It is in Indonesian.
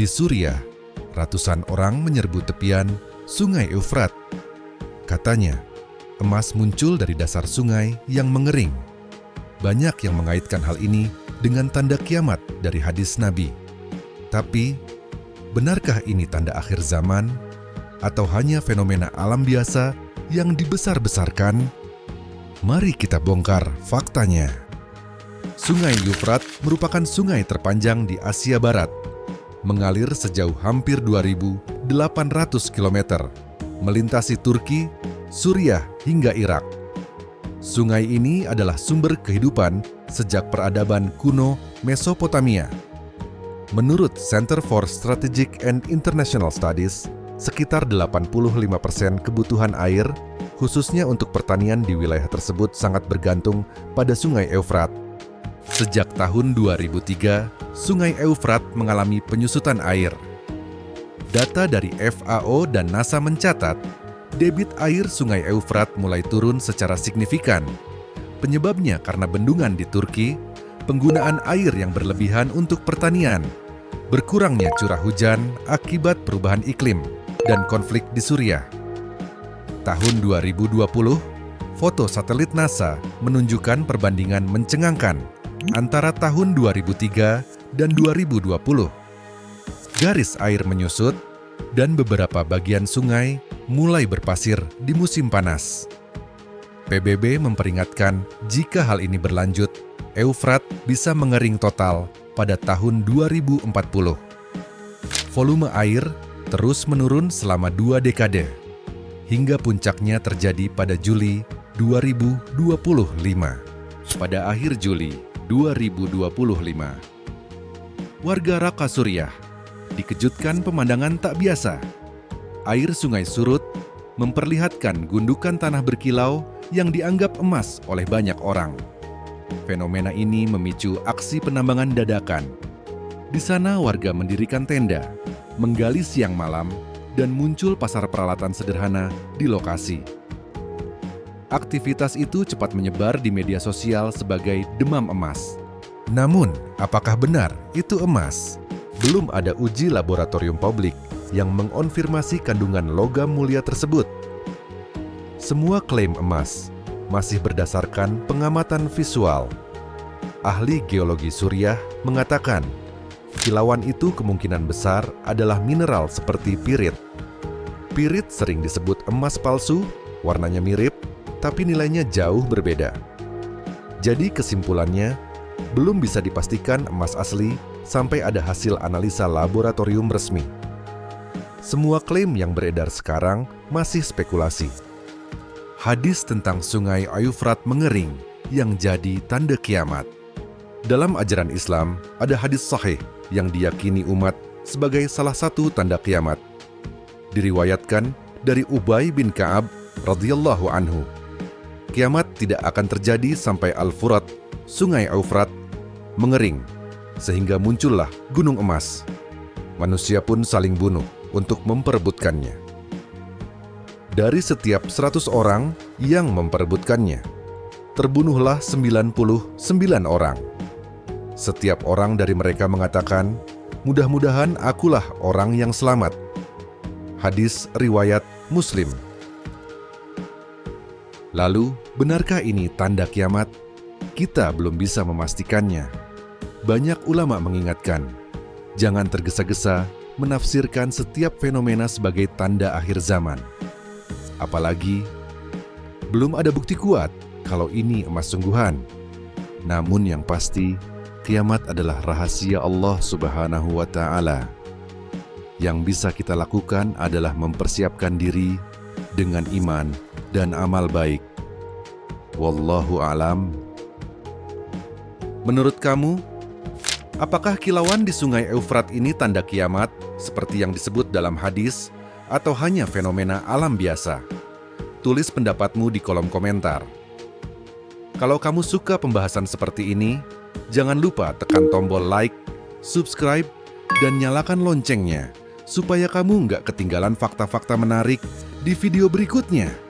Di Suriah, ratusan orang menyerbu tepian Sungai Eufrat. Katanya, emas muncul dari dasar sungai yang mengering. Banyak yang mengaitkan hal ini dengan tanda kiamat dari hadis Nabi. Tapi, benarkah ini tanda akhir zaman? Atau hanya fenomena alam biasa yang dibesar-besarkan? Mari kita bongkar faktanya. Sungai Eufrat merupakan sungai terpanjang di Asia Barat. Mengalir sejauh hampir 2.800 km, melintasi Turki, Suriah hingga Irak. Sungai ini adalah sumber kehidupan sejak peradaban kuno Mesopotamia. Menurut Center for Strategic and International Studies, sekitar 85% kebutuhan air, khususnya untuk pertanian di wilayah tersebut sangat bergantung pada Sungai Eufrat. Sejak tahun 2003, Sungai Eufrat mengalami penyusutan air. Data dari FAO dan NASA mencatat, debit air Sungai Eufrat mulai turun secara signifikan. Penyebabnya karena bendungan di Turki, penggunaan air yang berlebihan untuk pertanian, berkurangnya curah hujan akibat perubahan iklim, dan konflik di Suriah. Tahun 2020, foto satelit NASA menunjukkan perbandingan mencengangkan antara tahun 2003 dan 2020. Garis air menyusut dan beberapa bagian sungai mulai berpasir di musim panas. PBB memperingatkan jika hal ini berlanjut, Eufrat bisa mengering total pada tahun 2040. Volume air terus menurun selama 2 dekade, hingga puncaknya terjadi pada Juli 2025. Pada akhir Juli 2025, warga Raqqa, Suriah, dikejutkan pemandangan tak biasa. Air sungai surut memperlihatkan gundukan tanah berkilau yang dianggap emas oleh banyak orang. Fenomena ini memicu aksi penambangan dadakan. Di sana warga mendirikan tenda, menggali siang malam, dan muncul pasar peralatan sederhana di lokasi. Aktivitas itu cepat menyebar di media sosial sebagai demam emas. Namun, apakah benar itu emas? Belum ada uji laboratorium publik yang mengonfirmasi kandungan logam mulia tersebut. Semua klaim emas masih berdasarkan pengamatan visual. Ahli geologi Suriah mengatakan, kilauan itu kemungkinan besar adalah mineral seperti pirit. Pirit sering disebut emas palsu, warnanya mirip, tapi nilainya jauh berbeda. Jadi kesimpulannya, belum bisa dipastikan emas asli sampai ada hasil analisa laboratorium resmi. Semua klaim yang beredar sekarang masih spekulasi. Hadis tentang Sungai Eufrat mengering yang jadi tanda kiamat. Dalam ajaran Islam, ada hadis sahih yang diyakini umat sebagai salah satu tanda kiamat. Diriwayatkan dari Ubay bin Ka'ab radhiyallahu anhu. Kiamat tidak akan terjadi sampai Al-Furat, Sungai Eufrat, mengering, sehingga muncullah gunung emas. Manusia pun saling bunuh untuk memperebutkannya. Dari setiap 100 orang yang memperebutkannya, terbunuhlah 99 orang. Setiap orang dari mereka mengatakan, mudah-mudahan akulah orang yang selamat. Hadis riwayat Muslim. Lalu, benarkah ini tanda kiamat? Kita belum bisa memastikannya. Banyak ulama mengingatkan, jangan tergesa-gesa menafsirkan setiap fenomena sebagai tanda akhir zaman. Apalagi, belum ada bukti kuat kalau ini emas sungguhan. Namun yang pasti, kiamat adalah rahasia Allah Subhanahu wa Ta'ala. Yang bisa kita lakukan adalah mempersiapkan diri dengan iman dan amal baik. Wallahu a'lam. Menurut kamu, apakah kilauan di Sungai Eufrat ini tanda kiamat seperti yang disebut dalam hadis atau hanya fenomena alam biasa? Tulis pendapatmu di kolom komentar. Kalau kamu suka pembahasan seperti ini, jangan lupa tekan tombol like, subscribe, dan nyalakan loncengnya supaya kamu nggak ketinggalan fakta-fakta menarik di video berikutnya.